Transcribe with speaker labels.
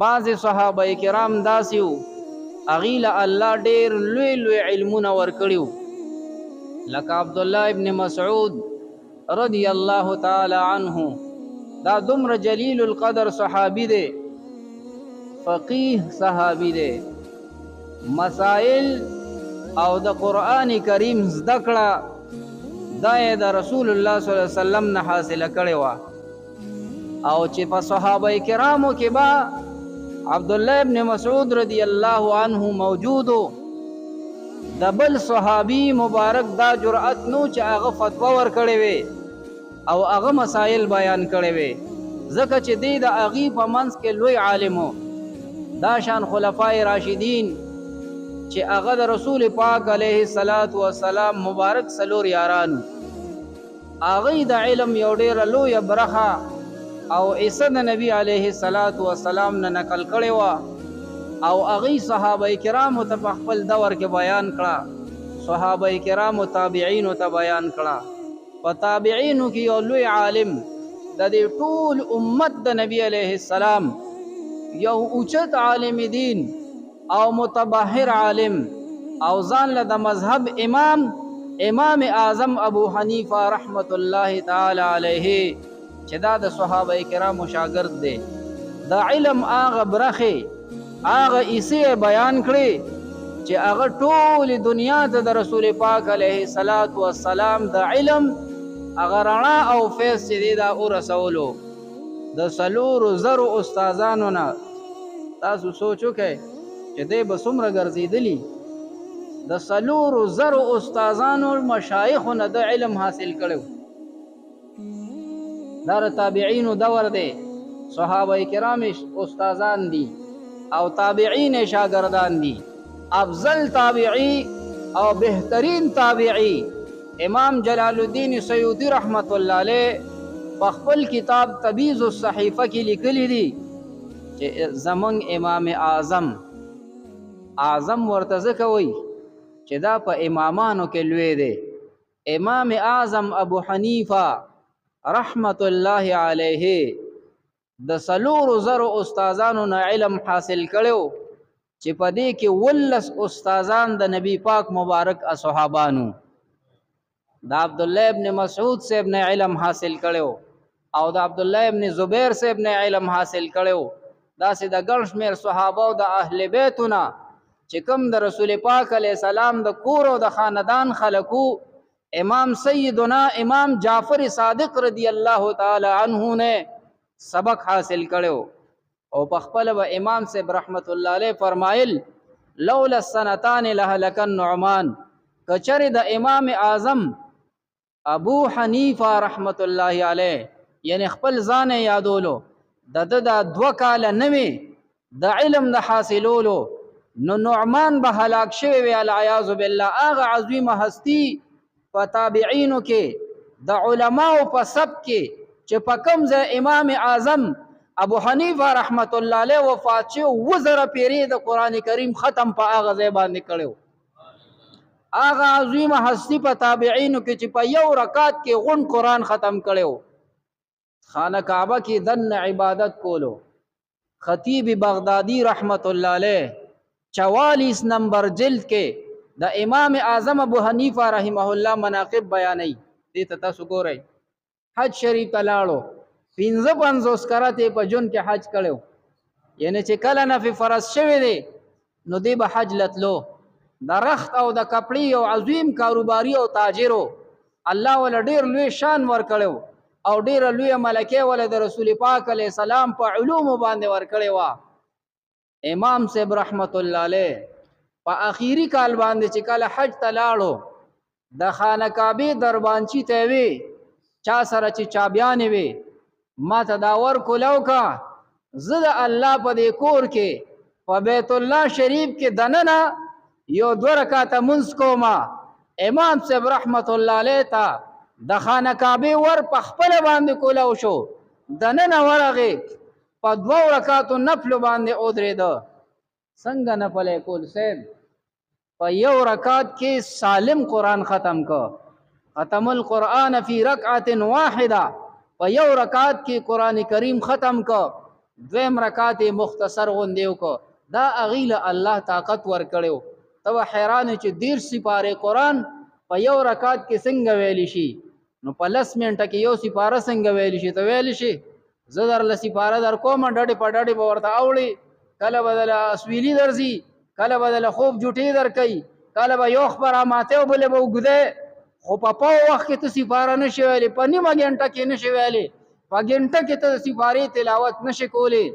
Speaker 1: بعض صحابه کرام داسیو اغیل الله ډیر لوی لوی علمونه ورکړیو لکه عبد الله ابن مسعود رضی الله تعالی عنه دا دومره جلیل القدر صحابی دی فقیه صحابی دی مسائل او د قرآن کریم زده کړه دا یې د رسول الله صلی الله علیه وسلم نه حاصله کړې وه او چې په صحابه کرامو کې با عبد الله ابن مسعود رضی الله عنه موجودو د بل صحابي مبارک دا جرأت نو چې هغه فتوا ورکړې وي او هغه مسائل بیان کړې وي ځکه چې دی د هغې په منځ کې لوی عالمو دا شان خلفای راشدین چې هغه د رسول پاک علیه الصلاۃ والسلام مبارک څلور یارانو هغې د علم یو ډېره لویه برخه او عیسی د نبی علیه الصلاۃ والسلام نه نقل کړې وه او هغې صحابه کرامو ته په خپل دور کې بیان کړه صحابه کرامو تابعینو ته بیان کړه په تابعینو کې یو لوی عالم د دې ټول امت د نبی علیه السلام یو اوچت عالم دین او متبحر عالم او ځان له د مذهب امام اعظم ابو حنیفه رحمت الله تعالی علیه چې دا د صحابه کرامو شاګرد دی د علم هغه برخې هغه ایسې بیان کړي چې هغه ټول دنیا ته د رسول پاک علیه الصلاۃ والسلام د علم هغه رڼا او فیض چې دی دا ورسولو د څلورو زرو استادانو نه تاسو سوچ وکئ چې دی به څومره ګرځېدلي د څلورو زرو استادانو مشایخو نه د علم حاصل کړی دا د تابعینو دور دی صحابه کرام استادان دي او تابعین شاگردان دي افضل تابعی او بهترین تابعی امام جلال الدین سیوطی رحمت الله علیه په خپل کتاب تبیض الصحیفه کې لیکلی دي چې زمونږ امام اعظم ورته ځکه وایي چې دا په امامانو کې لوی دی امام اعظم ابو حنیفه رحمت الله علیه د څلورو زرو استادانو نه علم حاصل کړو چې په دې کې 19 استادان د نبی پاک مبارک صحابانو د عبد الله ابن مسعود صاحب نه علم حاصل کړو او د عبد الله ابن زبیر صاحب نه علم حاصل کړو دا سه د ګڼ شمېر صحابه او د اهل بیتونه چې کوم د رسول پاک علیه السلام د کور او د خاندان خلکو امام سیدنا امام جعفر صادق رضی الله تعالی عنہ نے سبق حاصل کړو او په خپل و امام صاحب رحمت الله علیه فرمایل لولا السنتان لهلك النعمان کچره د امام اعظم ابو حنیفه رحمت الله علیه یعنی خپل ځان یادولو د دو کال نوی د علم د حاصلولو نو نعمان به هلاک شوی وی العیاذ بالله هغه عظیمه هستی په تابعینو کې د علماو په سب کې چې په کوم ځای امام اعظم ابو حنیفه رحمت الله علیه وفات شو وزره پیری د قران کریم ختم په هغه ځای باندې کړو هغه عظیمه هستی په تابعینو کې چې په یو رکعت کې غون قران ختم کړو خانه کعبه کې دن عبادت کولو خطیب بغدادی رحمت الله علیه 44 نمبر جلد کې د امام اعظم ابو حنیفه رحمه الله مناقب بیانای دې ته تاسو ګورئ حج شریف تلاړو 55 کرته په جون کې حج کړو یعنی چې کله نه فرض شوی دی نو دی به حج لتلو د رخت او د کپړی او عظیم کاروباری او تاجرو الله ول ډیر لوی شان ور کړو او ډیر لوی ملکه ول د رسول پاک علیه السلام په علوم باندې ور کړی وا امام صاحب رحمت الله علیه په اخیری کال باندې چې کله حج تلاړو د خانه کعبه دربانچی ته وی چا سره چې چابیان وی ما تداور کولو کا زد الله په دې کور کې په بیت الله شریف کې دننه یو 2 رکعات منځ کوما امام صاحب رحمت الله علیه تا د خانه کعبه ور په خپل باندې کولو شو دننه ورغه په 2 رکعاتو نفل باندې اودرید څنګه نفل کول سید په یو رکعت کې سالم قران ختم کو ختم القرآن فی رکعت واحده په یو رکعت کې قران کریم ختم کو دویم رکعت مختصر غوندې وکړو دا هغې له الله طاقت ورکړی و ته به حیران چې 10 سپارې قرآن په یو رکعت کې څنګه ویلی شي نو په 10 منټه کې یو سپاره څنګه ویلی شي ته ویلی شي زه درله سپاره در کومه ډډې په ډډې به ورته اوړي کله به دله اسویلي درځي کله به دله خوب جوټې درکوي کله به یو خبره ماته او بلې به اوږدی خو په پاو وخت کې ته سپاره نشي ویلی په نیمه ګنټه کې نشي ویلی په ګنټه کې ته د سپارې تلاوت نشي کولی